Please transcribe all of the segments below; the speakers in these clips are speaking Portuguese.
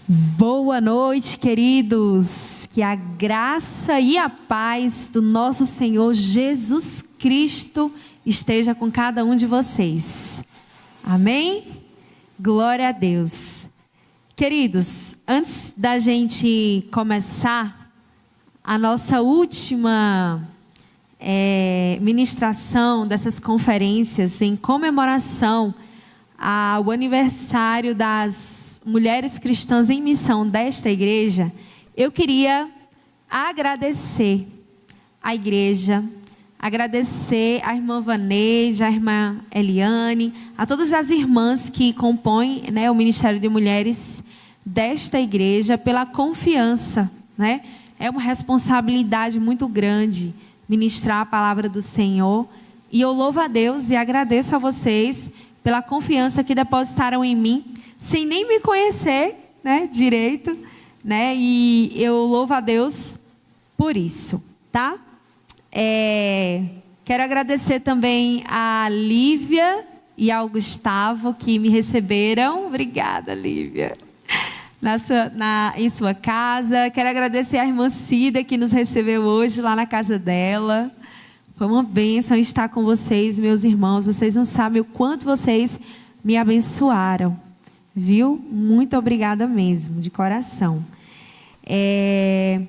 Boa noite, queridos. Que a graça e a paz do nosso Senhor Jesus Cristo esteja com cada um de vocês. Amém? Glória a Deus. Queridos, antes da gente começar a nossa última ministração dessas conferências em comemoração ao aniversário das mulheres cristãs em missão desta igreja, eu queria agradecer a igreja, agradecer a irmã Vaneide, a irmã Eliane, a todas as irmãs que compõem, o Ministério de Mulheres desta igreja pela confiança, É uma responsabilidade muito grande ministrar a palavra do Senhor, e eu louvo a Deus e agradeço a vocês pela confiança que depositaram em mim, sem nem me conhecer, direito, e eu louvo a Deus por isso, tá? Quero agradecer também a Lívia e ao Gustavo que me receberam. Obrigada, Lívia. Em sua casa. Quero agradecer a irmã Cida que nos recebeu hoje lá na casa dela. Foi uma bênção estar com vocês, meus irmãos. Vocês não sabem o quanto vocês me abençoaram, viu? Muito obrigada mesmo, de coração.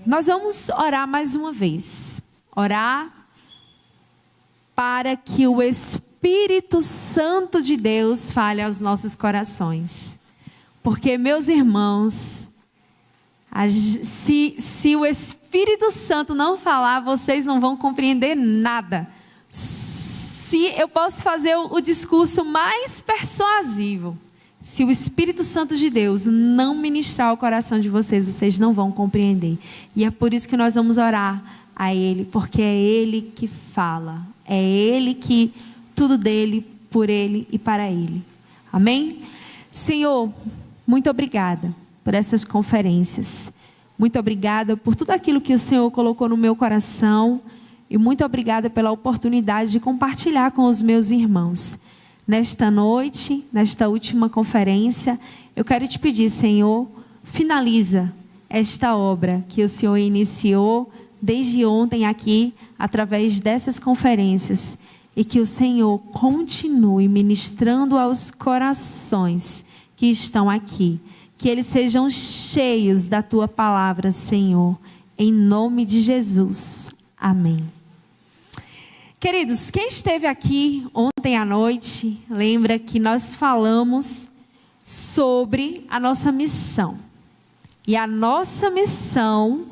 Nós vamos orar mais uma vez. Orar para que o Espírito Santo de Deus fale aos nossos corações. Porque, meus irmãos, se o Espírito Santo não falar, vocês não vão compreender nada. Se eu posso fazer o discurso mais persuasivo, se o Espírito Santo de Deus não ministrar o coração de vocês, vocês não vão compreender. E é por isso que nós vamos orar a Ele, porque é Ele que fala. É Ele que, tudo dEle, por Ele e para Ele. Amém? Senhor, muito obrigada por essas conferências. Muito obrigada por tudo aquilo que o Senhor colocou no meu coração. E muito obrigada pela oportunidade de compartilhar com os meus irmãos. Nesta noite, nesta última conferência, eu quero te pedir, Senhor, finaliza esta obra que o Senhor iniciou desde ontem aqui, através dessas conferências. E que o Senhor continue ministrando aos corações que estão aqui. Que eles sejam cheios da Tua palavra, Senhor. Em nome de Jesus. Amém. Queridos, quem esteve aqui ontem à noite, lembra que nós falamos sobre a nossa missão. E a nossa missão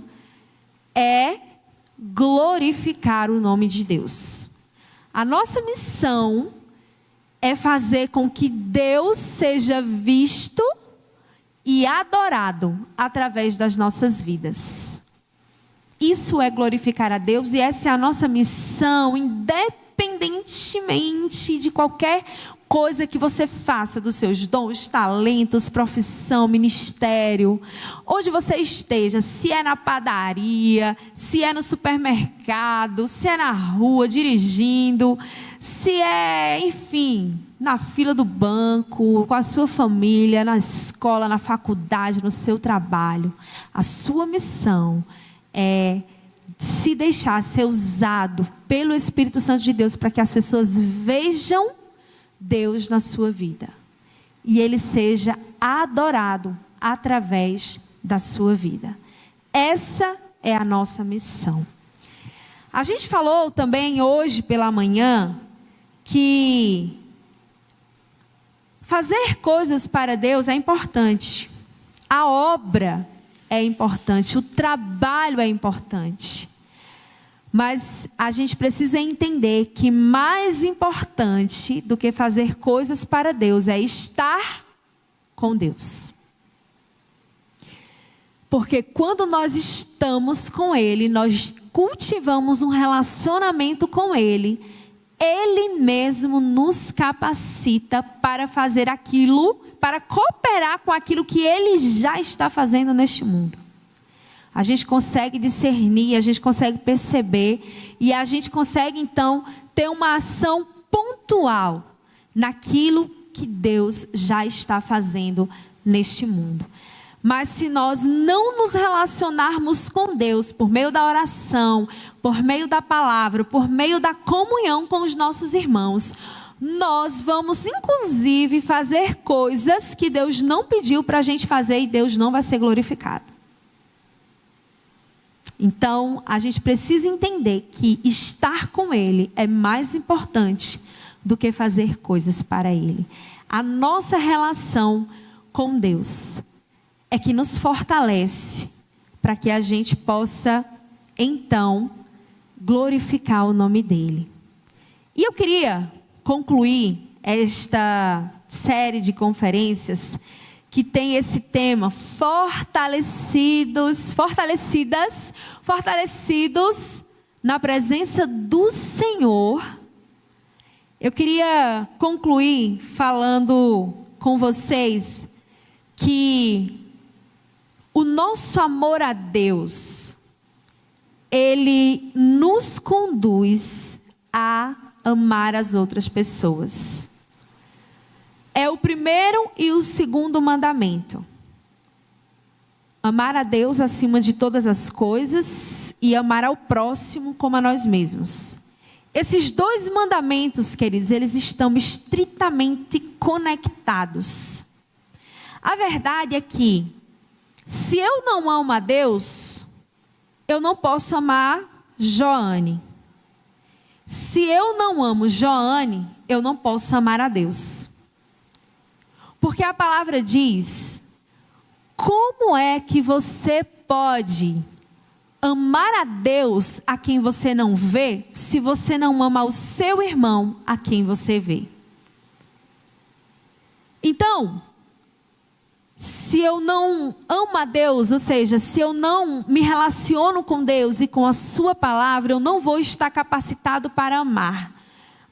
é glorificar o nome de Deus. A nossa missão é fazer com que Deus seja visto e adorado através das nossas vidas. Isso é glorificar a Deus e essa é a nossa missão, independentemente de qualquer coisa que você faça, dos seus dons, talentos, profissão, ministério, onde você esteja, se é na padaria, se é no supermercado, se é na rua dirigindo, se é, enfim, na fila do banco, com a sua família, na escola, na faculdade, no seu trabalho. A sua missão é se deixar ser usado pelo Espírito Santo de Deus para que as pessoas vejam Deus na sua vida. E Ele seja adorado através da sua vida. Essa é a nossa missão. A gente falou também hoje pela manhã que fazer coisas para Deus é importante. A obra é importante, o trabalho é importante. Mas a gente precisa entender que mais importante do que fazer coisas para Deus é estar com Deus. Porque quando nós estamos com Ele, nós cultivamos um relacionamento com Ele, Ele mesmo nos capacita para fazer aquilo, para cooperar com aquilo que Ele já está fazendo neste mundo. A gente consegue discernir, a gente consegue perceber e a gente consegue então ter uma ação pontual naquilo que Deus já está fazendo neste mundo. Mas se nós não nos relacionarmos com Deus por meio da oração, por meio da palavra, por meio da comunhão com os nossos irmãos, nós vamos inclusive fazer coisas que Deus não pediu para a gente fazer e Deus não vai ser glorificado. Então, a gente precisa entender que estar com Ele é mais importante do que fazer coisas para Ele. A nossa relação com Deus é que nos fortalece para que a gente possa, então, glorificar o nome dEle. E eu queria concluir esta série de conferências que tem esse tema, fortalecidos na presença do Senhor. Eu queria concluir falando com vocês que o nosso amor a Deus, ele nos conduz a amar as outras pessoas. É o primeiro e o segundo mandamento. Amar a Deus acima de todas as coisas e amar ao próximo como a nós mesmos. Esses dois mandamentos, queridos, eles estão estritamente conectados. A verdade é que, se eu não amo a Deus, eu não posso amar Joane. Se eu não amo Joane, eu não posso amar a Deus. Porque a palavra diz, como é que você pode amar a Deus a quem você não vê, se você não ama o seu irmão a quem você vê? Então, se eu não amo a Deus, ou seja, se eu não me relaciono com Deus e com a sua palavra, eu não vou estar capacitado para amar.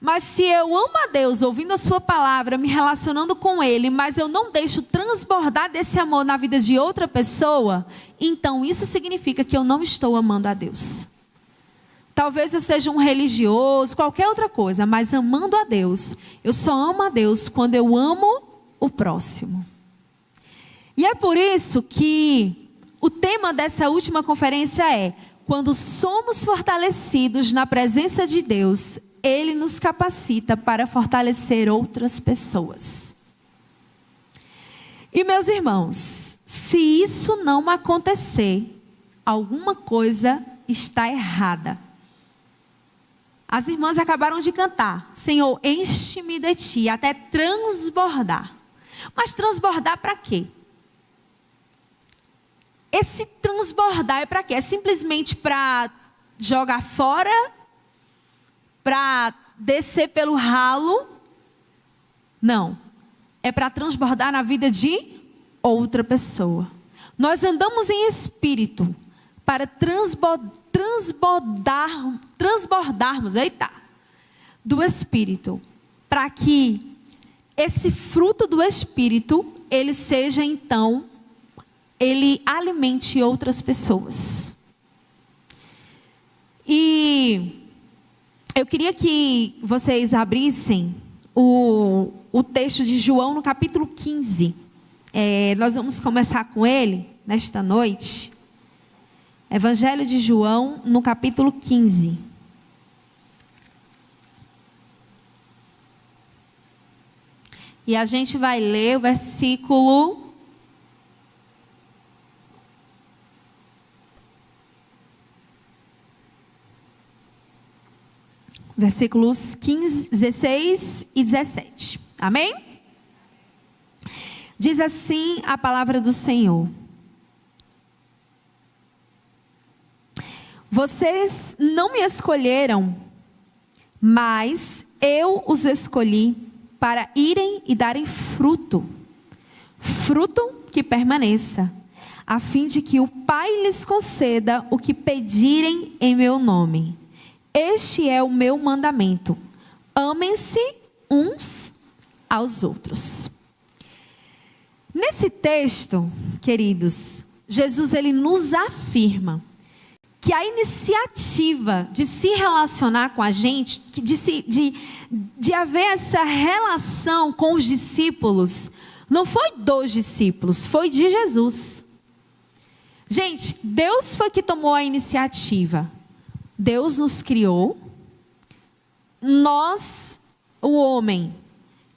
Mas se eu amo a Deus, ouvindo a sua palavra, me relacionando com Ele, mas eu não deixo transbordar desse amor na vida de outra pessoa, então isso significa que eu não estou amando a Deus. Talvez eu seja um religioso, qualquer outra coisa, mas amando a Deus, eu só amo a Deus quando eu amo o próximo. E é por isso que o tema dessa última conferência é: quando somos fortalecidos na presença de Deus, Ele nos capacita para fortalecer outras pessoas. E meus irmãos, se isso não acontecer, alguma coisa está errada. As irmãs acabaram de cantar: Senhor, enche-me de Ti, até transbordar. Mas transbordar para quê? Esse transbordar é para quê? É simplesmente para jogar fora? Para descer pelo ralo? Não. É para transbordar na vida de outra pessoa. Nós andamos em espírito para transbordarmos, do espírito, para que esse fruto do espírito, ele seja então, ele alimente outras pessoas. E eu queria que vocês abrissem o texto de João no capítulo 15. Nós vamos começar com ele nesta noite. Evangelho de João no capítulo 15. E a gente vai ler o versículos 15, 16 e 17. Amém? Diz assim a palavra do Senhor: vocês não me escolheram, mas eu os escolhi para irem e darem fruto, fruto que permaneça, a fim de que o Pai lhes conceda o que pedirem em meu nome. Este é o meu mandamento: amem-se uns aos outros. Nesse texto, queridos, Jesus ele nos afirma que a iniciativa de se relacionar com a gente, de haver essa relação com os discípulos, Não foi dos discípulos, foi de Jesus. Gente, Deus foi que tomou a iniciativa. Deus nos criou. Nós, o homem,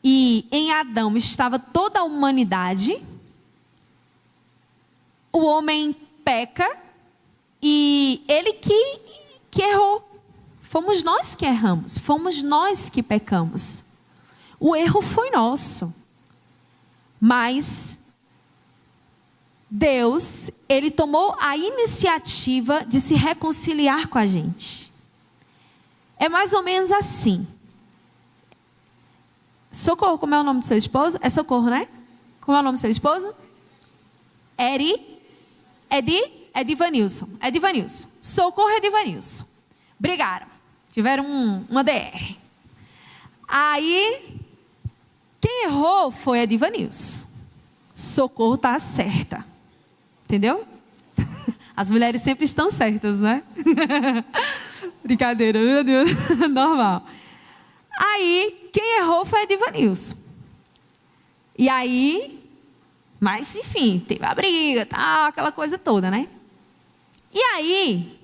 e em Adão estava toda a humanidade. O homem peca e ele que errou. Fomos nós que erramos, fomos nós que pecamos. O erro foi nosso. Mas Deus, Ele tomou a iniciativa de se reconciliar com a gente. É mais ou menos assim. Socorro, como é o nome do seu esposo? É Socorro, né? Como é o nome do seu esposo? Edivanilson. Edivanilson. Socorro, Edivanilson. Brigaram. Tiveram uma DR. Aí, quem errou foi Edivanilson. Socorro está certa. Entendeu? As mulheres sempre estão certas, né? Brincadeira, meu Deus. Normal. Aí, quem errou foi Edivanilson. E aí, mas enfim, teve a briga, tal, aquela coisa toda, né? E aí,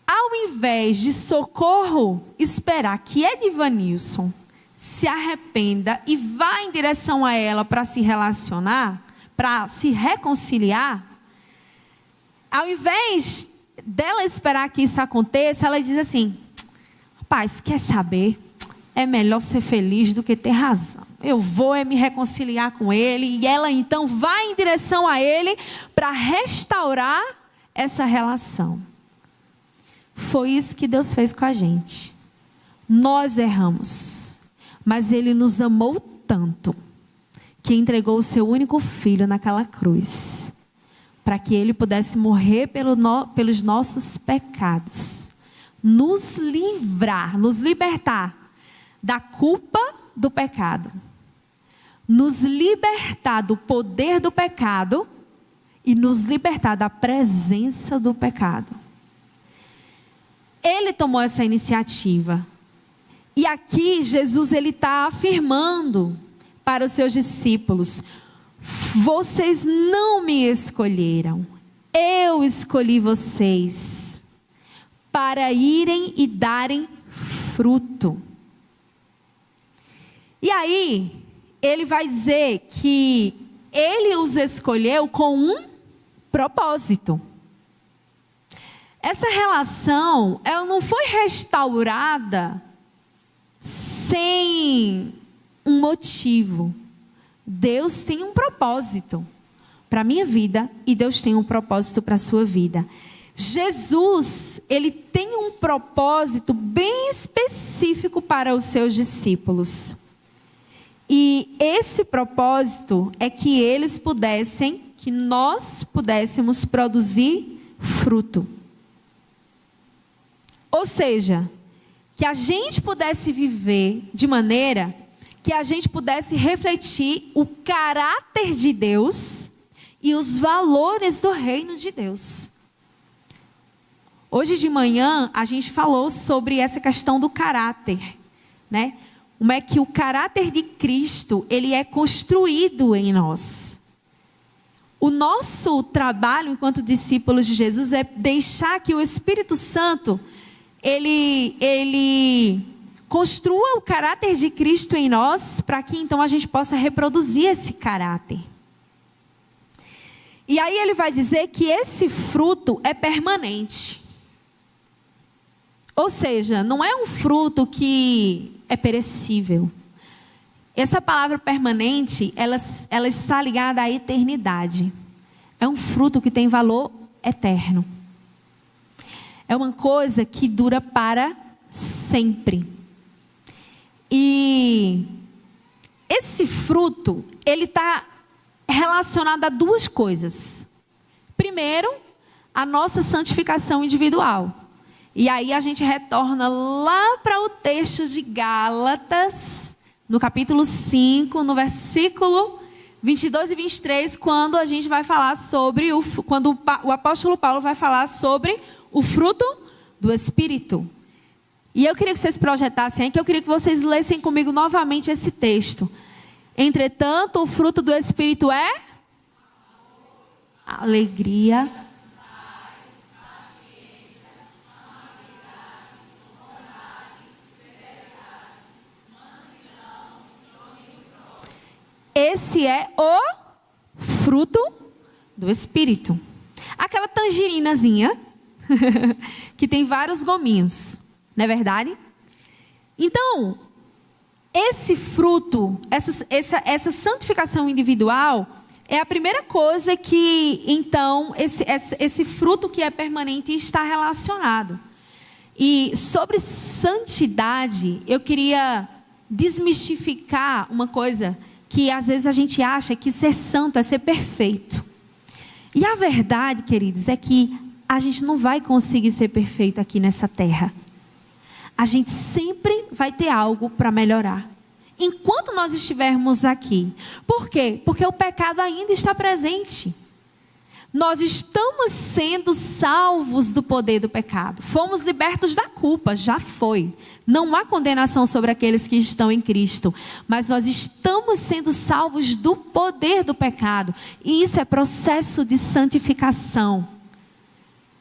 ao invés de Socorro esperar que Edivanilson se arrependa e vá em direção a ela para se relacionar, para se reconciliar, ao invés dela esperar que isso aconteça, ela diz assim: rapaz, quer saber? É melhor ser feliz do que ter razão. Eu vou me reconciliar com ele. E ela então vai em direção a ele para restaurar essa relação. Foi isso que Deus fez com a gente. Nós erramos, mas Ele nos amou tanto que entregou o seu único filho naquela cruz, para que Ele pudesse morrer pelos nossos pecados, nos livrar, nos libertar da culpa do pecado, nos libertar do poder do pecado e nos libertar da presença do pecado. Ele tomou essa iniciativa. E aqui Jesus ele está afirmando para os seus discípulos: vocês não me escolheram, eu escolhi vocês para irem e darem fruto. E aí, ele vai dizer que ele os escolheu com um propósito. Essa relação, ela não foi restaurada sem um motivo. Deus tem um propósito para a minha vida e Deus tem um propósito para a sua vida. Jesus, ele tem um propósito bem específico para os seus discípulos. E esse propósito é que nós pudéssemos produzir fruto. Ou seja, que a gente pudesse viver de maneira que a gente pudesse refletir o caráter de Deus e os valores do reino de Deus. Hoje de manhã a gente falou sobre essa questão do caráter, né? Como é que o caráter de Cristo, ele é construído em nós. O nosso trabalho enquanto discípulos de Jesus é deixar que o Espírito Santo, ele construa o caráter de Cristo em nós, para que então a gente possa reproduzir esse caráter. E aí ele vai dizer que esse fruto é permanente. Ou seja, não é um fruto que é perecível. Essa palavra permanente, ela está ligada à eternidade. É um fruto que tem valor eterno. É uma coisa que dura para sempre. E esse fruto, ele está relacionado a duas coisas. Primeiro, a nossa santificação individual. E aí a gente retorna lá para o texto de Gálatas, no capítulo 5, no versículo 22 e 23, quando a gente vai falar sobre, quando o apóstolo Paulo vai falar sobre o fruto do Espírito. E eu queria que vocês projetassem aí, que eu queria que vocês lessem comigo novamente esse texto. Entretanto, o fruto do Espírito é alegria, esse é o fruto do Espírito. Aquela tangerinazinha que tem vários gominhos, não é verdade? Então, esse fruto, essa santificação individual é a primeira coisa que, então, esse fruto que é permanente está relacionado. E sobre santidade, eu queria desmistificar uma coisa que às vezes a gente acha que ser santo é ser perfeito. E a verdade, queridos, é que a gente não vai conseguir ser perfeito aqui nessa terra. A gente sempre vai ter algo para melhorar. Enquanto nós estivermos aqui. Por quê? Porque o pecado ainda está presente. Nós estamos sendo salvos do poder do pecado. Fomos libertos da culpa, já foi. Não há condenação sobre aqueles que estão em Cristo. Mas nós estamos sendo salvos do poder do pecado. E isso é processo de santificação.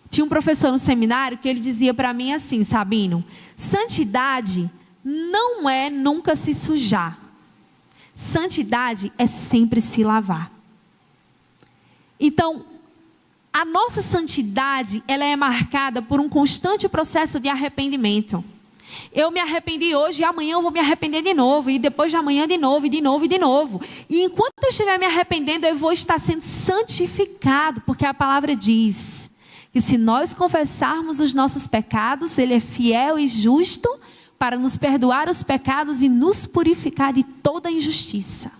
Tinha um professor no seminário que ele dizia para mim assim, Sabino, santidade não é nunca se sujar. Santidade é sempre se lavar. Então, a nossa santidade, ela é marcada por um constante processo de arrependimento. Eu me arrependi hoje e amanhã eu vou me arrepender de novo. E depois de amanhã de novo, e de novo, e de novo. E enquanto eu estiver me arrependendo, eu vou estar sendo santificado. Porque a palavra diz que se nós confessarmos os nossos pecados, Ele é fiel e justo para nos perdoar os pecados e nos purificar de toda injustiça.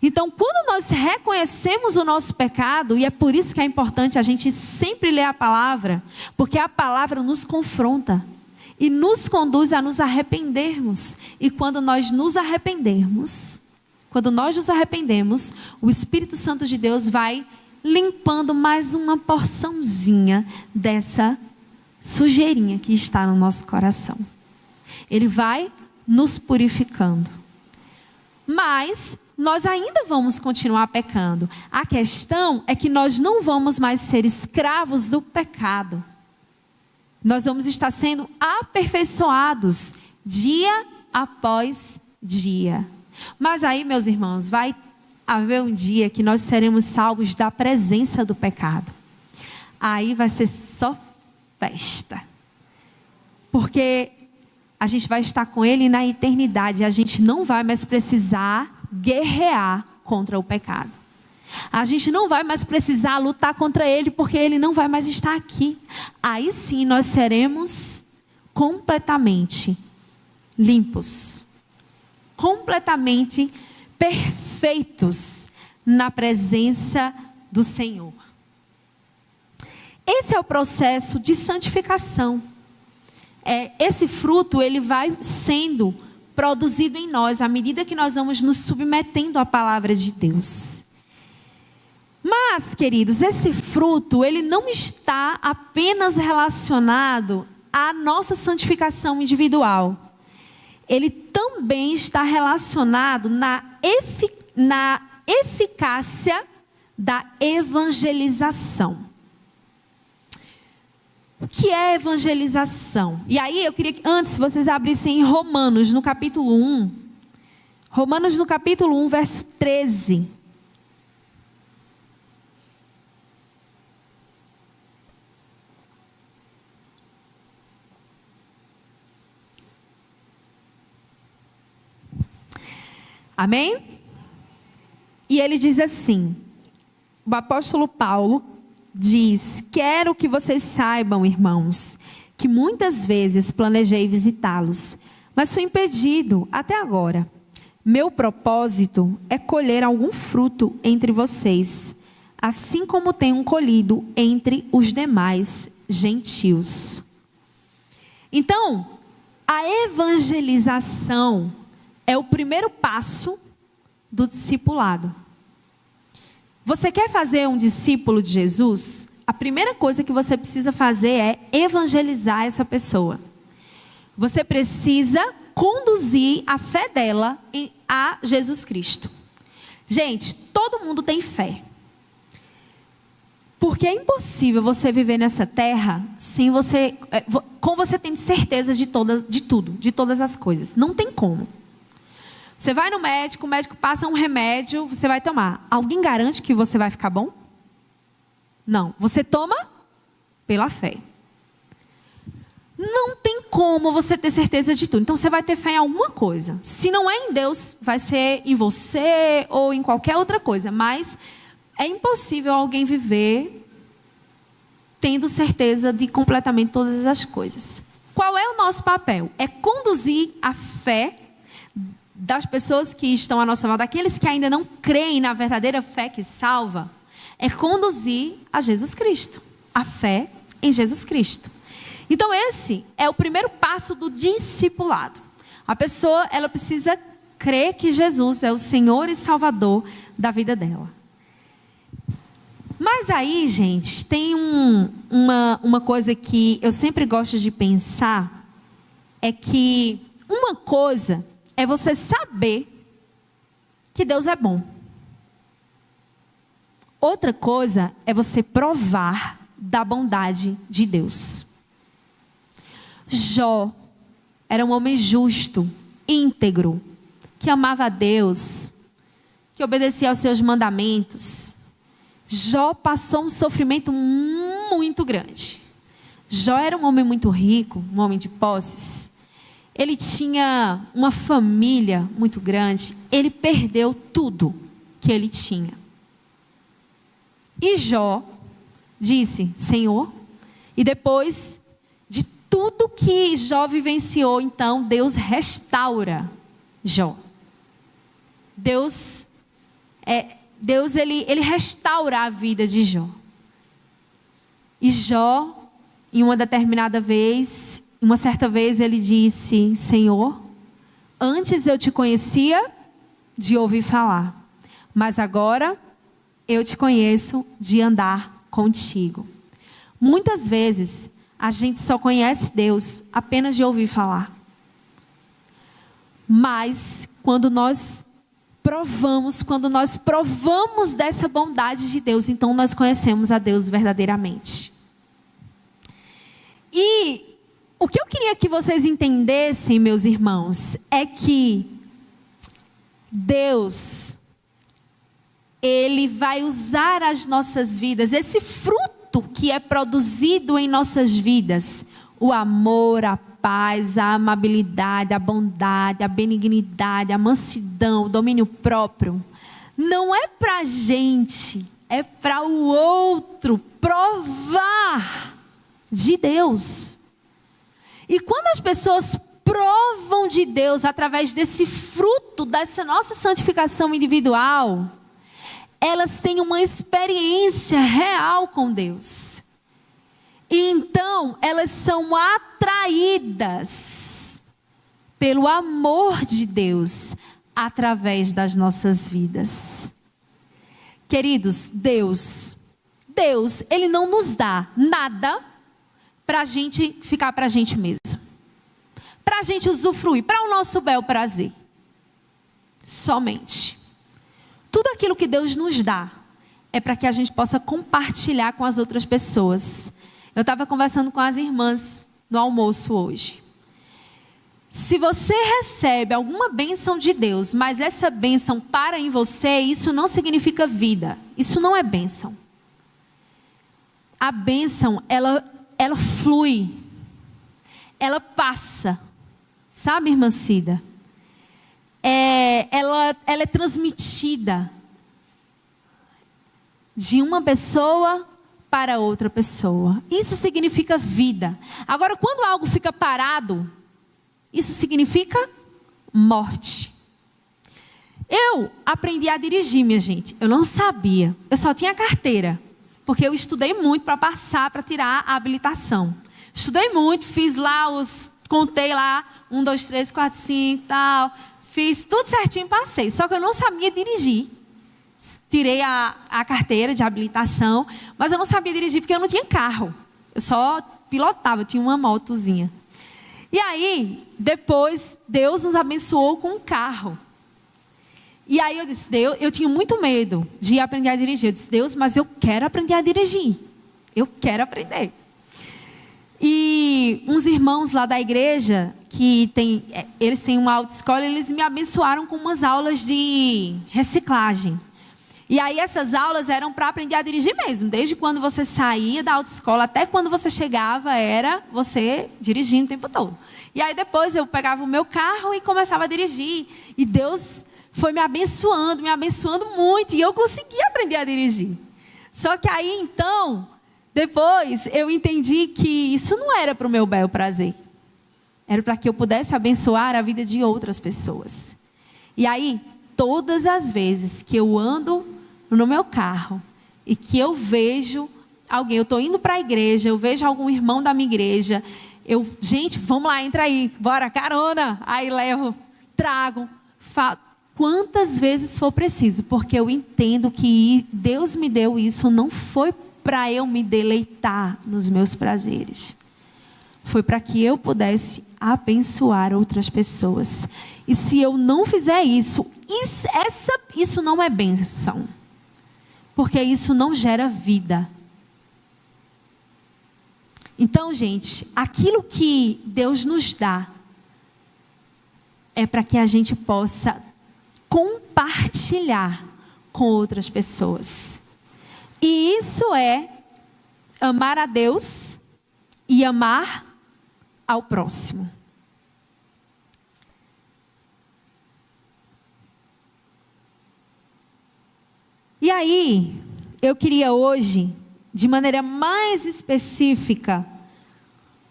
Então, quando nós reconhecemos o nosso pecado, e é por isso que é importante a gente sempre ler a palavra, porque a palavra nos confronta e nos conduz a nos arrependermos. E quando nós nos arrependemos, o Espírito Santo de Deus vai limpando mais uma porçãozinha dessa sujeirinha que está no nosso coração. Ele vai nos purificando. Mas nós ainda vamos continuar pecando. A questão é que nós não vamos mais ser escravos do pecado. Nós vamos estar sendo aperfeiçoados dia após dia. Mas aí, meus irmãos, vai haver um dia que nós seremos salvos da presença do pecado. Aí vai ser só festa. Porque a gente vai estar com Ele na eternidade. A gente não vai mais precisar guerrear contra o pecado. A gente não vai mais precisar lutar contra Ele, porque Ele não vai mais estar aqui. Aí sim nós seremos completamente limpos. Completamente perfeitos na presença do Senhor. Esse é o processo de santificação. Esse fruto, ele vai sendo produzido em nós, à medida que nós vamos nos submetendo à palavra de Deus. Mas, queridos, esse fruto, ele não está apenas relacionado à nossa santificação individual. Ele também está relacionado na eficácia da evangelização. O que é evangelização? E aí eu queria que antes vocês abrissem em Romanos, no capítulo 1. Romanos no capítulo 1, verso 13. Amém? E ele diz assim, o apóstolo Paulo diz: quero que vocês saibam, irmãos, que muitas vezes planejei visitá-los, mas fui impedido até agora. Meu propósito é colher algum fruto entre vocês, assim como tenho colhido entre os demais gentios. Então, a evangelização é o primeiro passo do discipulado. Você quer fazer um discípulo de Jesus? A primeira coisa que você precisa fazer é evangelizar essa pessoa. Você precisa conduzir a fé dela a Jesus Cristo. Gente, todo mundo tem fé. Porque é impossível você viver nessa terra sem você, com você tendo certeza de tudo, de todas as coisas. Não tem como. Você vai no médico, o médico passa um remédio, você vai tomar. Alguém garante que você vai ficar bom? Não. Você toma pela fé. Não tem como você ter certeza de tudo. Então você vai ter fé em alguma coisa. Se não é em Deus, vai ser em você ou em qualquer outra coisa. Mas é impossível alguém viver tendo certeza de completamente todas as coisas. Qual é o nosso papel? É conduzir a fé das pessoas que estão à nossa volta, daqueles que ainda não creem na verdadeira fé que salva, é conduzir a Jesus Cristo. A fé em Jesus Cristo. Então esse é o primeiro passo do discipulado. A pessoa, ela precisa crer que Jesus é o Senhor e Salvador da vida dela. Mas aí, gente, tem uma coisa que eu sempre gosto de pensar, é que uma coisa é você saber que Deus é bom. Outra coisa é você provar da bondade de Deus. Jó era um homem justo, íntegro, que amava a Deus, que obedecia aos seus mandamentos. Jó passou um sofrimento muito grande. Jó era um homem muito rico, um homem de posses. Ele tinha uma família muito grande. Ele perdeu tudo que ele tinha. E Jó disse: Senhor, e depois de tudo que Jó vivenciou, então Deus restaura Jó. Deus ele restaura a vida de Jó. E Jó, em uma determinada vez, uma certa vez ele disse: Senhor, antes eu te conhecia de ouvir falar, mas agora eu te conheço de andar contigo. Muitas vezes a gente só conhece Deus apenas de ouvir falar. Mas quando nós provamos dessa bondade de Deus, então nós conhecemos a Deus verdadeiramente. E o que eu queria que vocês entendessem, meus irmãos, é que Deus, Ele vai usar as nossas vidas, esse fruto que é produzido em nossas vidas, o amor, a paz, a amabilidade, a bondade, a benignidade, a mansidão, o domínio próprio, não é para a gente, é para o outro provar de Deus. E quando as pessoas provam de Deus através desse fruto, dessa nossa santificação individual, elas têm uma experiência real com Deus. E então elas são atraídas pelo amor de Deus através das nossas vidas. Queridos, Deus, Ele não nos dá nada para a gente ficar para a gente mesmo. Para a gente usufruir, para o nosso bel prazer. Somente. Tudo aquilo que Deus nos dá é para que a gente possa compartilhar com as outras pessoas. Eu estava conversando com as irmãs no almoço hoje. Se você recebe alguma bênção de Deus, mas essa bênção para em você, isso não significa vida. Isso não é bênção. A bênção, ela flui. Ela passa. Sabe, irmã Cida? Ela é transmitida de uma pessoa para outra pessoa. Isso significa vida. Agora, quando algo fica parado, isso significa morte. Eu aprendi a dirigir, minha gente. Eu não sabia. Eu só tinha carteira. Porque eu estudei muito para passar, para tirar a habilitação. Estudei muito, fiz lá contei lá, 1, 2, 3, 4, 5, tal. Fiz tudo certinho, passei. Só que eu não sabia dirigir. Tirei a carteira de habilitação, mas eu não sabia dirigir porque eu não tinha carro. Eu só pilotava, eu tinha uma motozinha. E aí, depois, Deus nos abençoou com um carro. E aí eu disse, Deus, eu tinha muito medo de aprender a dirigir. Eu disse, Deus, mas eu quero aprender a dirigir. Eu quero aprender. E uns irmãos lá da igreja, eles têm uma autoescola, eles me abençoaram com umas aulas de reciclagem. E aí essas aulas eram para aprender a dirigir mesmo. Desde quando você saía da autoescola até quando você chegava, era você dirigindo o tempo todo. E aí depois eu pegava o meu carro e começava a dirigir. E Deus foi me abençoando muito. E eu consegui aprender a dirigir. Só que aí então, depois eu entendi que isso não era para o meu bel prazer. Era para que eu pudesse abençoar a vida de outras pessoas. E aí, todas as vezes que eu ando no meu carro e que eu vejo alguém, eu estou indo para a igreja, eu vejo algum irmão da minha igreja, gente, vamos lá, entra aí, bora, carona. Aí levo, trago, falo. Quantas vezes for preciso, porque eu entendo que Deus me deu isso, não foi para eu me deleitar nos meus prazeres. Foi para que eu pudesse abençoar outras pessoas. E se eu não fizer isso não é bênção. Porque isso não gera vida. Então, gente, aquilo que Deus nos dá é para que a gente possa compartilhar com outras pessoas. E isso é amar a Deus e amar ao próximo. E aí, eu queria hoje, de maneira mais específica,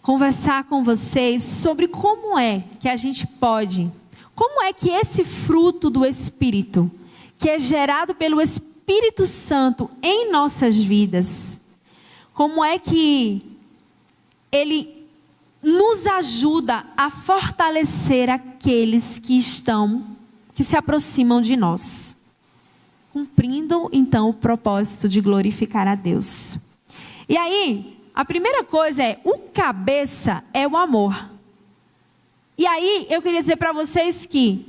conversar com vocês sobre como é que a gente pode, como é que esse fruto do Espírito, que é gerado pelo Espírito Santo em nossas vidas, como é que ele nos ajuda a fortalecer aqueles que se aproximam de nós, cumprindo então o propósito de glorificar a Deus. E aí, a primeira coisa é, o cabeça é o amor. E aí, eu queria dizer para vocês que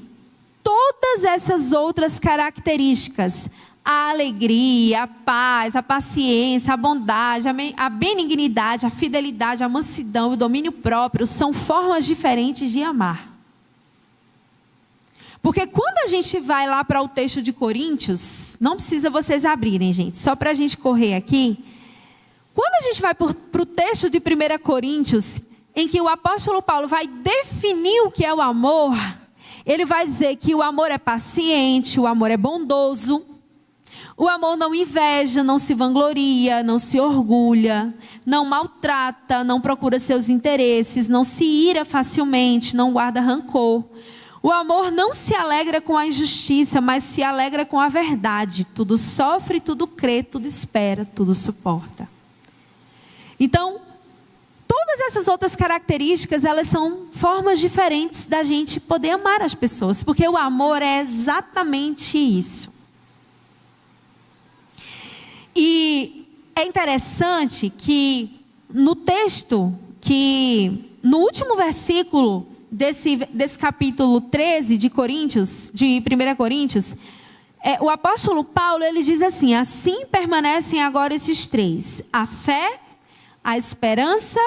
todas essas outras características, a alegria, a paz, a paciência, a bondade, a benignidade, a fidelidade, a mansidão, o domínio próprio, são formas diferentes de amar. Porque quando a gente vai lá para o texto de Coríntios, não precisa vocês abrirem, gente, só para a gente correr aqui. Quando a gente vai para o texto de 1 Coríntios, em que o apóstolo Paulo vai definir o que é o amor, ele vai dizer que o amor é paciente, o amor é bondoso, o amor não inveja, não se vangloria, não se orgulha, não maltrata, não procura seus interesses, não se ira facilmente, não guarda rancor. O amor não se alegra com a injustiça, mas se alegra com a verdade. Tudo sofre, tudo crê, tudo espera, tudo suporta. Então, todas essas outras características, elas são formas diferentes da gente poder amar as pessoas. Porque o amor é exatamente isso. E é interessante que no texto, no último versículo desse capítulo 13 de 1 Coríntios, o apóstolo Paulo, ele diz assim: assim permanecem agora esses três, a fé, a esperança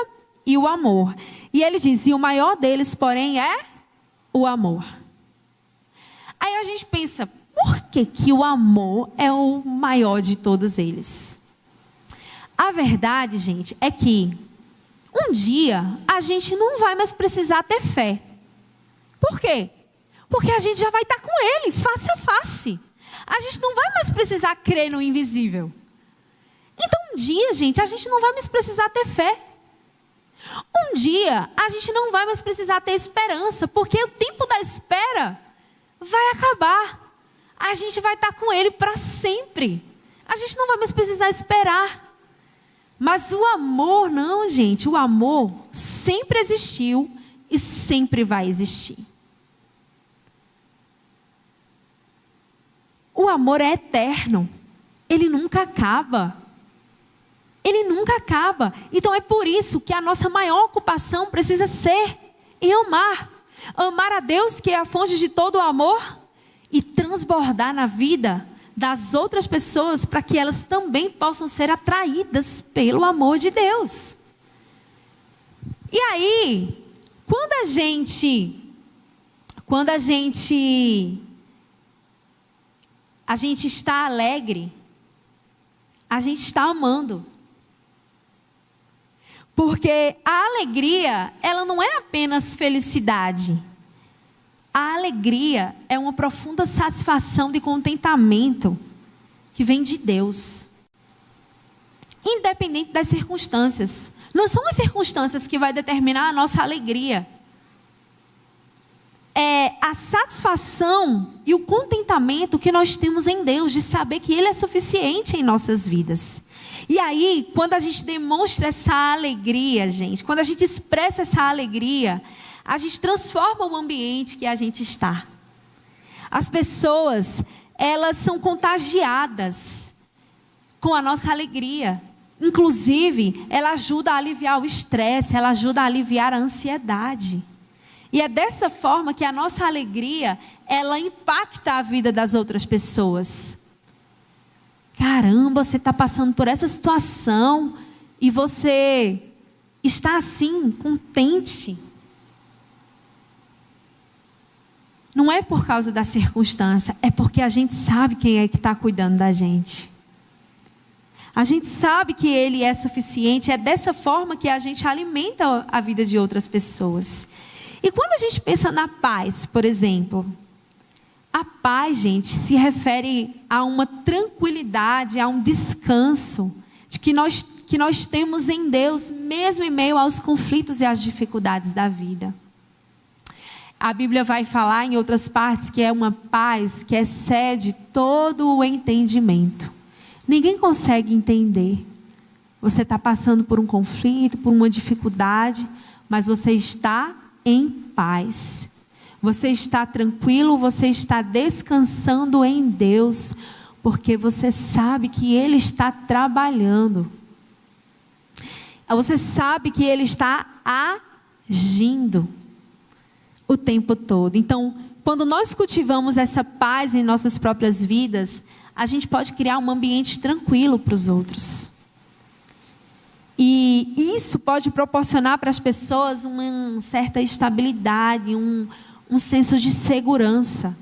e o amor. E ele diz, e o maior deles, porém, é o amor. Aí a gente pensa, por que o amor é o maior de todos eles? A verdade, gente, é que um dia a gente não vai mais precisar ter fé. Por quê? Porque a gente já vai estar com ele, face a face. A gente não vai mais precisar crer no invisível. Então um dia, gente, a gente não vai mais precisar ter fé. Um dia a gente não vai mais precisar ter esperança, porque o tempo da espera vai acabar. A gente vai estar com ele para sempre. A gente não vai mais precisar esperar. Mas o amor não, gente. O amor sempre existiu e sempre vai existir. O amor é eterno. Ele nunca acaba. Ele nunca acaba. Então é por isso que a nossa maior ocupação precisa ser em amar. Amar a Deus, que é a fonte de todo o amor, e transbordar na vida das outras pessoas para que elas também possam ser atraídas pelo amor de Deus. E aí, quando a gente está alegre, a gente está amando. Porque a alegria, ela não é apenas felicidade. A alegria é uma profunda satisfação de contentamento que vem de Deus. Independente das circunstâncias. Não são as circunstâncias que vai determinar a nossa alegria. É a satisfação e o contentamento que nós temos em Deus, de saber que Ele é suficiente em nossas vidas. E aí, quando a gente demonstra essa alegria, gente, quando a gente expressa essa alegria, a gente transforma o ambiente que a gente está. As pessoas, elas são contagiadas com a nossa alegria. Inclusive, ela ajuda a aliviar o estresse, ela ajuda a aliviar a ansiedade. E é dessa forma que a nossa alegria, ela impacta a vida das outras pessoas. Caramba, você está passando por essa situação e você está assim, contente. Não é por causa da circunstância, é porque a gente sabe quem é que está cuidando da gente. A gente sabe que Ele é suficiente, é dessa forma que a gente alimenta a vida de outras pessoas. E quando a gente pensa na paz, por exemplo, a paz, gente, se refere a uma tranquilidade, a um descanso de que nós temos em Deus, mesmo em meio aos conflitos e às dificuldades da vida. A Bíblia vai falar em outras partes que é uma paz que excede todo o entendimento. Ninguém consegue entender. Você está passando por um conflito, por uma dificuldade, mas você está em paz. Você está tranquilo, você está descansando em Deus, porque você sabe que Ele está trabalhando. Você sabe que Ele está agindo o tempo todo. Então, quando nós cultivamos essa paz em nossas próprias vidas, a gente pode criar um ambiente tranquilo para os outros. E isso pode proporcionar para as pessoas uma certa estabilidade, um senso de segurança.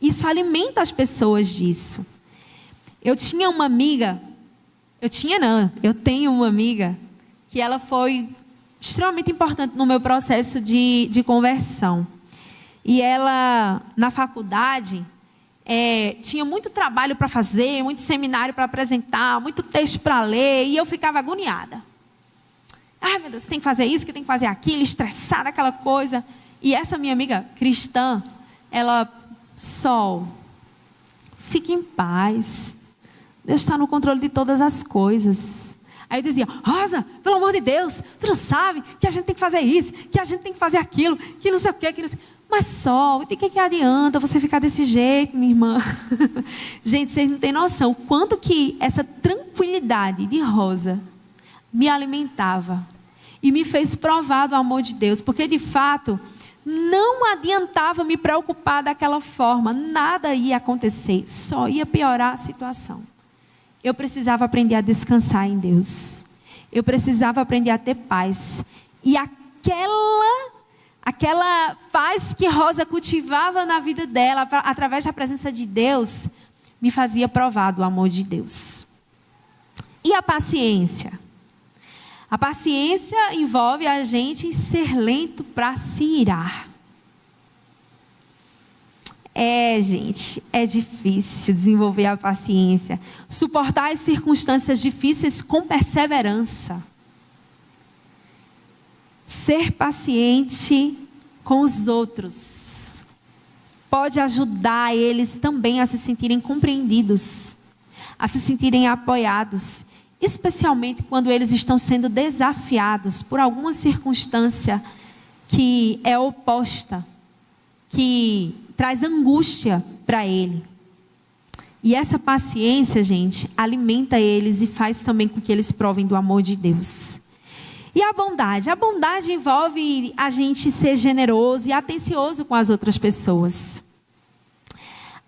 Isso alimenta as pessoas disso. Eu tenho uma amiga que ela foi extremamente importante no meu processo de conversão. E ela, na faculdade, tinha muito trabalho para fazer, muito seminário para apresentar, muito texto para ler, e eu ficava agoniada. Ai, meu Deus, você tem que fazer isso, que tem que fazer aquilo, estressada, aquela coisa. E essa minha amiga cristã, ela, Sol, fique em paz. Deus está no controle de todas as coisas. Aí eu dizia, Rosa, pelo amor de Deus, tu não sabe que a gente tem que fazer isso, que a gente tem que fazer aquilo, que não sei o quê, que não sei... Mas Sol, de que adianta você ficar desse jeito, minha irmã? Gente, vocês não têm noção o quanto que essa tranquilidade de Rosa me alimentava e me fez provar do amor de Deus, porque de fato não adiantava me preocupar daquela forma, nada ia acontecer, só ia piorar a situação. Eu precisava aprender a descansar em Deus, eu precisava aprender a ter paz, e aquela paz que Rosa cultivava na vida dela, através da presença de Deus, me fazia provar do amor de Deus. E a paciência? A paciência envolve a gente ser lento para se irar. Gente, é difícil desenvolver a paciência. Suportar as circunstâncias difíceis com perseverança. Ser paciente com os outros pode ajudar eles também a se sentirem compreendidos, a se sentirem apoiados, especialmente quando eles estão sendo desafiados por alguma circunstância que é oposta, que traz angústia para ele. E essa paciência, gente, alimenta eles e faz também com que eles provem do amor de Deus. E a bondade? A bondade envolve a gente ser generoso e atencioso com as outras pessoas.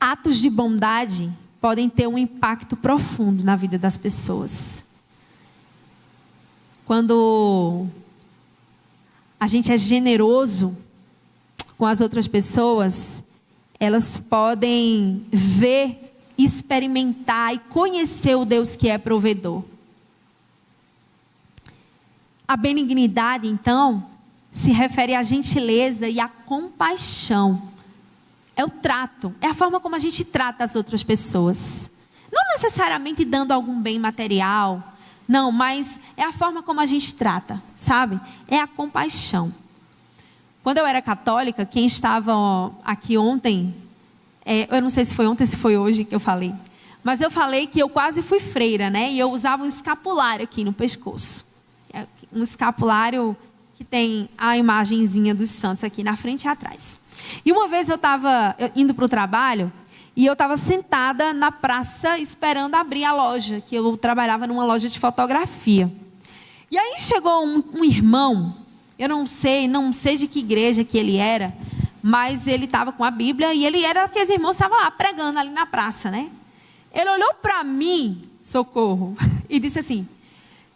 Atos de bondade podem ter um impacto profundo na vida das pessoas. Quando a gente é generoso com as outras pessoas, elas podem ver, experimentar e conhecer o Deus que é provedor. A benignidade, então, se refere à gentileza e à compaixão. É o trato, é a forma como a gente trata as outras pessoas. Não necessariamente dando algum bem material, não, mas é a forma como a gente trata, sabe? É a compaixão. Quando eu era católica, quem estava aqui ontem, eu não sei se foi ontem ou se foi hoje que eu falei, mas eu falei que eu quase fui freira, né? E eu usava um escapulário aqui no pescoço. Um escapulário que tem a imagenzinha dos santos aqui na frente e atrás. E uma vez eu estava indo para o trabalho e eu estava sentada na praça esperando abrir a loja, que eu trabalhava numa loja de fotografia. E aí chegou um irmão, eu não sei de que igreja que ele era, mas ele estava com a Bíblia e ele era aqueles irmãos que estavam lá pregando ali na praça, né? Ele olhou para mim, socorro, e disse assim: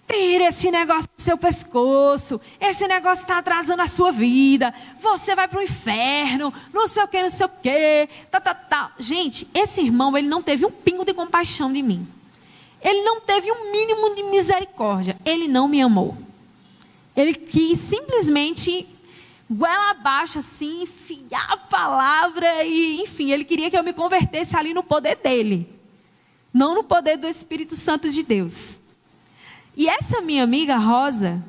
tira esse negócio do seu pescoço, esse negócio está atrasando a sua vida, você vai para o inferno, não sei o que, Gente, esse irmão, ele não teve um pingo de compaixão de mim. Ele não teve um mínimo de misericórdia. Ele não me amou. Ele quis simplesmente, goela abaixo assim, enfiar a palavra e, enfim, ele queria que eu me convertesse ali no poder dele, não no poder do Espírito Santo de Deus. E essa minha amiga Rosa,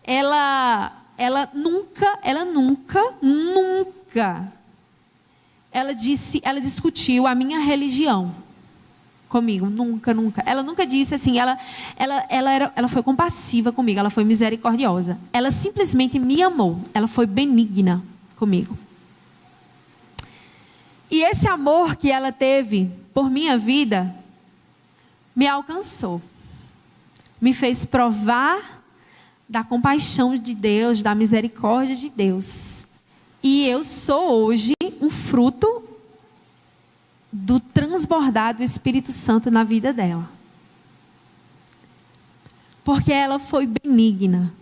ela nunca discutiu a minha religião comigo, nunca. Ela nunca disse assim, ela foi compassiva comigo, ela foi misericordiosa. Ela simplesmente me amou, ela foi benigna comigo. E esse amor que ela teve por minha vida me alcançou. Me fez provar da compaixão de Deus, da misericórdia de Deus. E eu sou hoje um fruto do transbordar do Espírito Santo na vida dela. Porque ela foi benigna,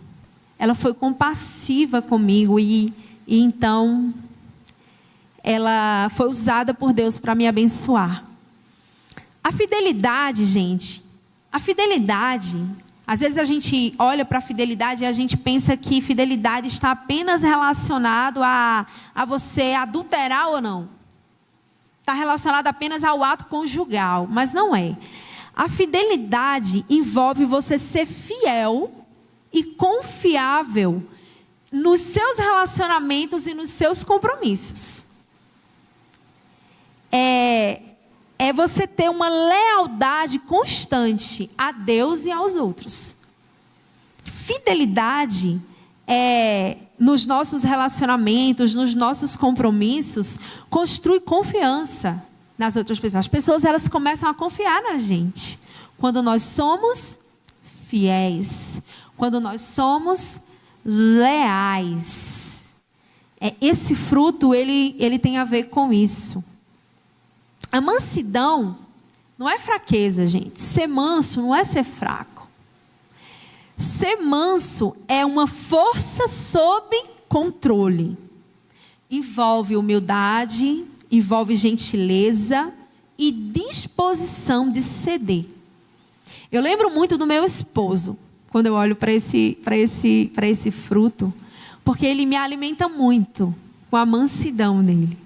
ela foi compassiva comigo e então ela foi usada por Deus para me abençoar. A fidelidade, gente, às vezes a gente olha para a fidelidade e a gente pensa que fidelidade está apenas relacionado a você adulterar ou não. Está relacionado apenas ao ato conjugal, mas não é. A fidelidade envolve você ser fiel e confiável nos seus relacionamentos e nos seus compromissos. É você ter uma lealdade constante a Deus e aos outros. Fidelidade nos nossos relacionamentos, nos nossos compromissos, constrói confiança nas outras pessoas. As pessoas, elas começam a confiar na gente quando nós somos fiéis, quando nós somos leais. Esse fruto, ele tem a ver com isso. A mansidão não é fraqueza, gente. Ser manso não é ser fraco. Ser manso é uma força sob controle. Envolve humildade, envolve gentileza e disposição de ceder. Eu lembro muito do meu esposo, quando eu olho para esse fruto, porque ele me alimenta muito com a mansidão dele.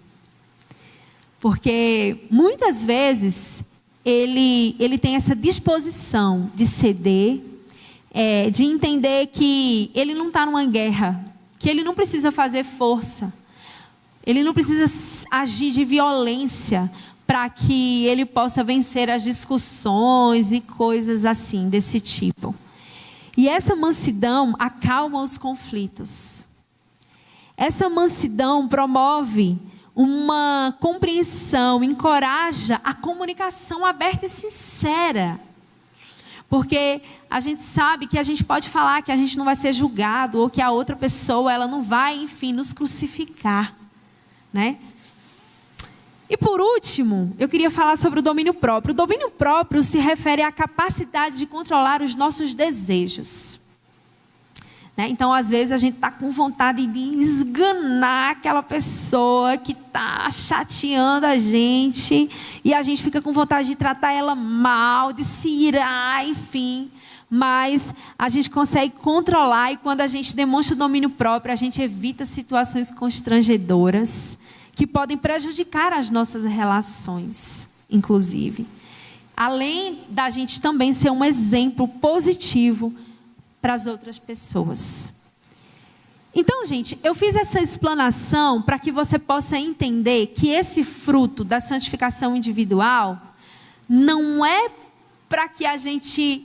Porque muitas vezes ele tem essa disposição de ceder, de entender que ele não está numa guerra, que ele não precisa fazer força, ele não precisa agir de violência para que ele possa vencer as discussões e coisas assim, desse tipo. E essa mansidão acalma os conflitos. Essa mansidão promove uma compreensão, encoraja a comunicação aberta e sincera. Porque a gente sabe que a gente pode falar que a gente não vai ser julgado, ou que a outra pessoa, ela não vai, enfim, nos crucificar, né? E por último, eu queria falar sobre o domínio próprio. O domínio próprio se refere à capacidade de controlar os nossos desejos. Né? Então, às vezes, a gente está com vontade de esganar aquela pessoa que está chateando a gente. E a gente fica com vontade de tratar ela mal, de se irar, enfim. Mas a gente consegue controlar, e quando a gente demonstra o domínio próprio, a gente evita situações constrangedoras que podem prejudicar as nossas relações, inclusive. Além da gente também ser um exemplo positivo para as outras pessoas. Então, gente, eu fiz essa explanação para que você possa entender que esse fruto da santificação individual não é para que a gente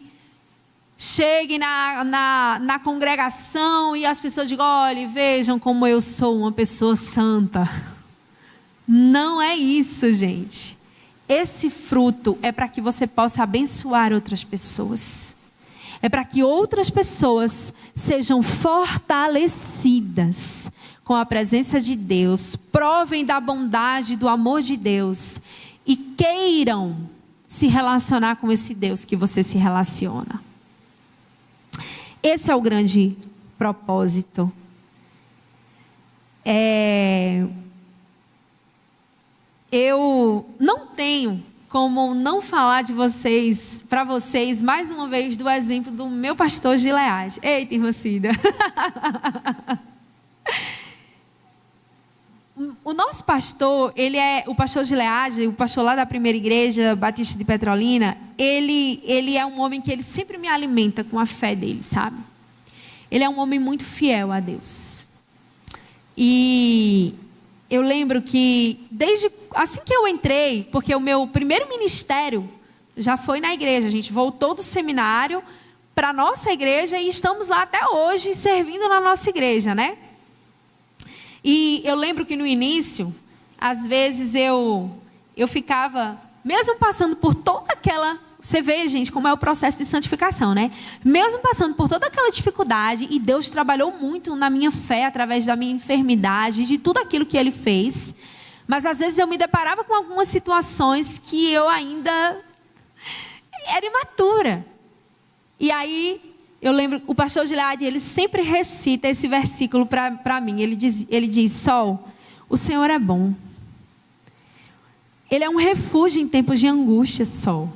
chegue na congregação e as pessoas digam: olha, vejam como eu sou uma pessoa santa. Não é isso, gente. Esse fruto é para que você possa abençoar outras pessoas. É para que outras pessoas sejam fortalecidas com a presença de Deus, provem da bondade, do amor de Deus e queiram se relacionar com esse Deus que você se relaciona. Esse é o grande propósito. Eu não tenho como não falar de vocês, para vocês, mais uma vez, do exemplo do meu pastor Gilead. Eita, irmã Cida. O nosso pastor, ele é o pastor Gilead, o pastor lá da primeira igreja Batista de Petrolina. Ele é um homem que ele sempre me alimenta com a fé dele, sabe? Ele é um homem muito fiel a Deus. E eu lembro que, assim que eu entrei, porque o meu primeiro ministério já foi na igreja. A gente voltou do seminário para a nossa igreja e estamos lá até hoje, servindo na nossa igreja, né? E eu lembro que no início, às vezes eu ficava, mesmo passando por toda aquela... Você vê, gente, como é o processo de santificação, né? Mesmo passando por toda aquela dificuldade, e Deus trabalhou muito na minha fé, através da minha enfermidade, de tudo aquilo que Ele fez. Mas às vezes eu me deparava com algumas situações que eu ainda era imatura. E aí, eu lembro, o pastor Gilead, ele sempre recita esse versículo para mim. Ele diz: Sol, o Senhor é bom. Ele é um refúgio em tempos de angústia, Sol.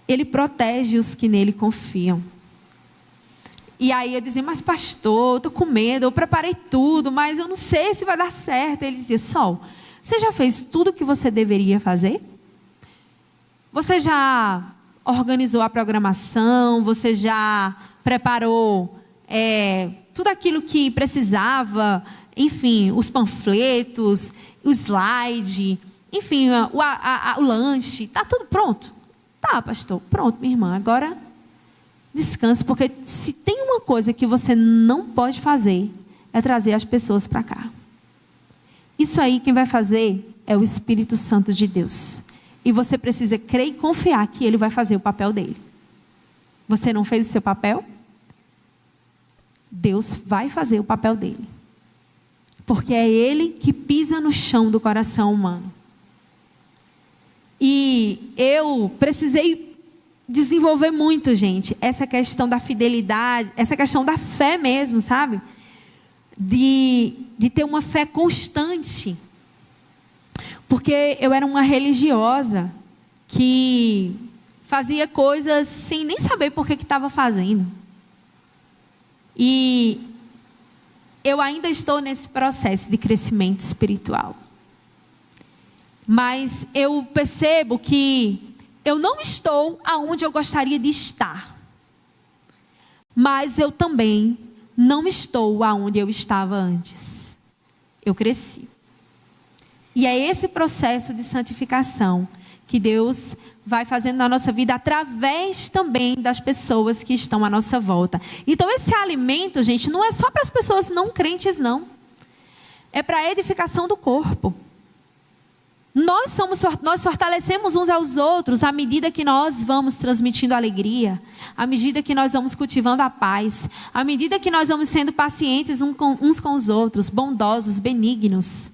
Ele protege os que nele confiam. E aí eu dizia: mas pastor, eu estou com medo, eu preparei tudo, mas eu não sei se vai dar certo. Ele dizia: Sol, você já fez tudo o que você deveria fazer? Você já organizou a programação? Você já preparou tudo aquilo que precisava? Enfim, os panfletos, o slide, enfim, o lanche, está tudo pronto? Tá, pastor, pronto, minha irmã, agora descanse, porque se tem uma coisa que você não pode fazer, é trazer as pessoas para cá. Isso aí quem vai fazer é o Espírito Santo de Deus. E você precisa crer e confiar que Ele vai fazer o papel dele. Você não fez o seu papel? Deus vai fazer o papel dele. Porque é Ele que pisa no chão do coração humano. E eu precisei desenvolver muito, gente, essa questão da fidelidade, essa questão da fé mesmo, sabe? De ter uma fé constante. Porque eu era uma religiosa que fazia coisas sem nem saber por que estava fazendo. E eu ainda estou nesse processo de crescimento espiritual. Mas eu percebo que eu não estou aonde eu gostaria de estar. Mas eu também não estou aonde eu estava antes. Eu cresci. E é esse processo de santificação que Deus vai fazendo na nossa vida através também das pessoas que estão à nossa volta. Então esse alimento, gente, não é só para as pessoas não crentes, não. É para a edificação do corpo. Nós fortalecemos uns aos outros à medida que nós vamos transmitindo alegria, à medida que nós vamos cultivando a paz, à medida que nós vamos sendo pacientes uns com os outros, bondosos, benignos.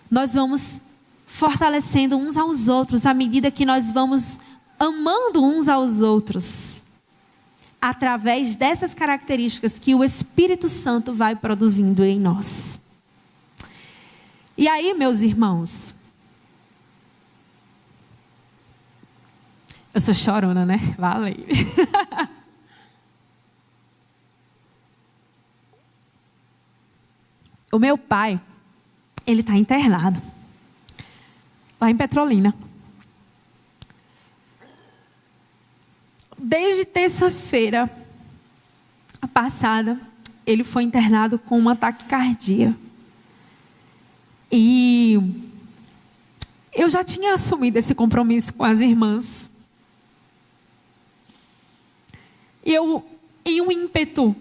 Nós vamos fortalecendo uns aos outros à medida que nós vamos amando uns aos outros, através dessas características que o Espírito Santo vai produzindo em nós. E aí, meus irmãos, eu sou chorona, né? Valeu. O meu pai, ele está internado lá em Petrolina. Desde terça-feira passada, ele foi internado com um ataque cardíaco. E eu já tinha assumido esse compromisso com as irmãs. E eu, em um ímpeto,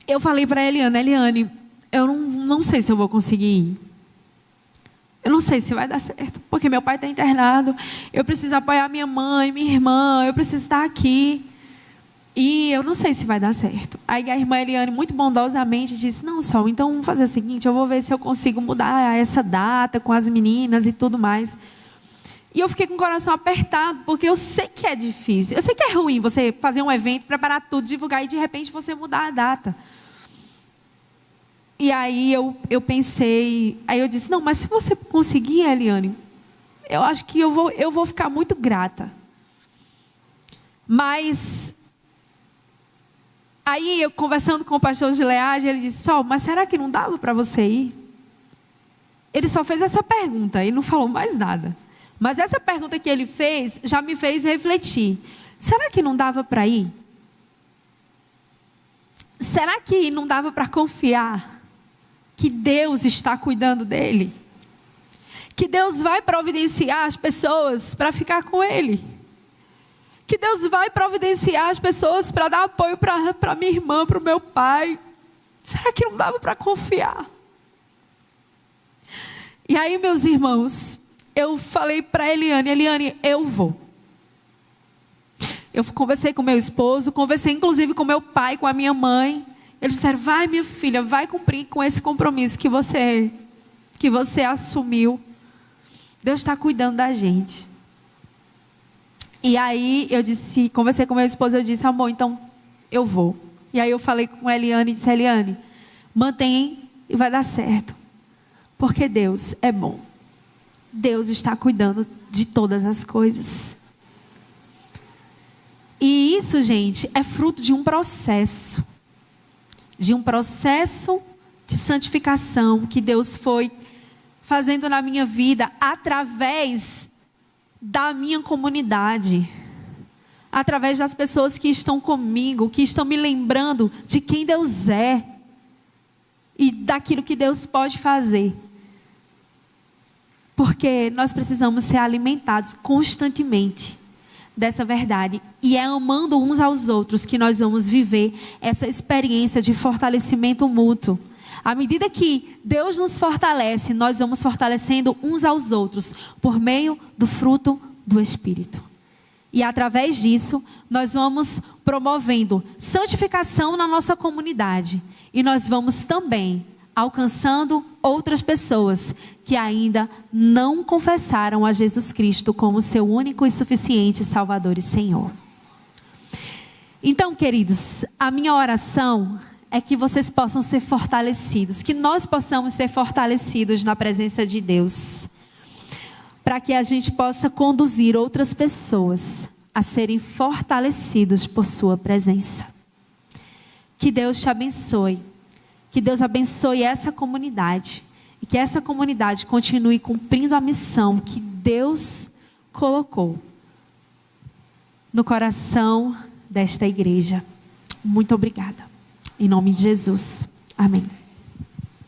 eu falei para a Eliane, eu não sei se eu vou conseguir ir. Eu não sei se vai dar certo, porque meu pai está internado, eu preciso apoiar minha mãe, minha irmã, eu preciso estar aqui. E eu não sei se vai dar certo. Aí a irmã Eliane, muito bondosamente, disse, não, Sol, então vamos fazer o seguinte, eu vou ver se eu consigo mudar essa data com as meninas e tudo mais. E eu fiquei com o coração apertado, porque eu sei que é difícil. Eu sei que é ruim você fazer um evento, preparar tudo, divulgar e de repente você mudar a data. E aí eu pensei, aí eu disse, não, mas se você conseguir, Eliane, eu acho que eu vou ficar muito grata. Mas aí eu conversando com o pastor Gilead, ele disse, Sol, mas será que não dava para você ir? Ele só fez essa pergunta e não falou mais nada. Mas essa pergunta que ele fez já me fez refletir. Será que não dava para ir? Será que não dava para confiar que Deus está cuidando dele? Que Deus vai providenciar as pessoas para ficar com ele? Que Deus vai providenciar as pessoas para dar apoio para minha irmã, para o meu pai? Será que não dava para confiar? E aí, meus irmãos, eu falei para Eliane, eu vou. Eu conversei com meu esposo, conversei inclusive com meu pai, com a minha mãe. Eles disseram, vai minha filha, vai cumprir com esse compromisso que você assumiu. Deus está cuidando da gente. E aí eu disse, conversei com meu esposo, eu disse, amor, então eu vou. E aí eu falei com a Eliane e disse, Eliane, mantém e vai dar certo. Porque Deus é bom. Deus está cuidando de todas as coisas. E isso, gente, é fruto de um processo. De um processo de santificação que Deus foi fazendo na minha vida através da minha comunidade. Através das pessoas que estão comigo, que estão me lembrando de quem Deus é. E daquilo que Deus pode fazer. Porque nós precisamos ser alimentados constantemente dessa verdade. E é amando uns aos outros que nós vamos viver essa experiência de fortalecimento mútuo. À medida que Deus nos fortalece, nós vamos fortalecendo uns aos outros por meio do fruto do Espírito. E através disso, nós vamos promovendo santificação na nossa comunidade. E nós vamos também alcançando outras pessoas que ainda não confessaram a Jesus Cristo como seu único e suficiente Salvador e Senhor. Então, queridos, a minha oração é que vocês possam ser fortalecidos, que nós possamos ser fortalecidos na presença de Deus, para que a gente possa conduzir outras pessoas a serem fortalecidos por sua presença. Que Deus te abençoe. Que Deus abençoe essa comunidade. E que essa comunidade continue cumprindo a missão que Deus colocou no coração desta igreja. Muito obrigada. Em nome de Jesus. Amém.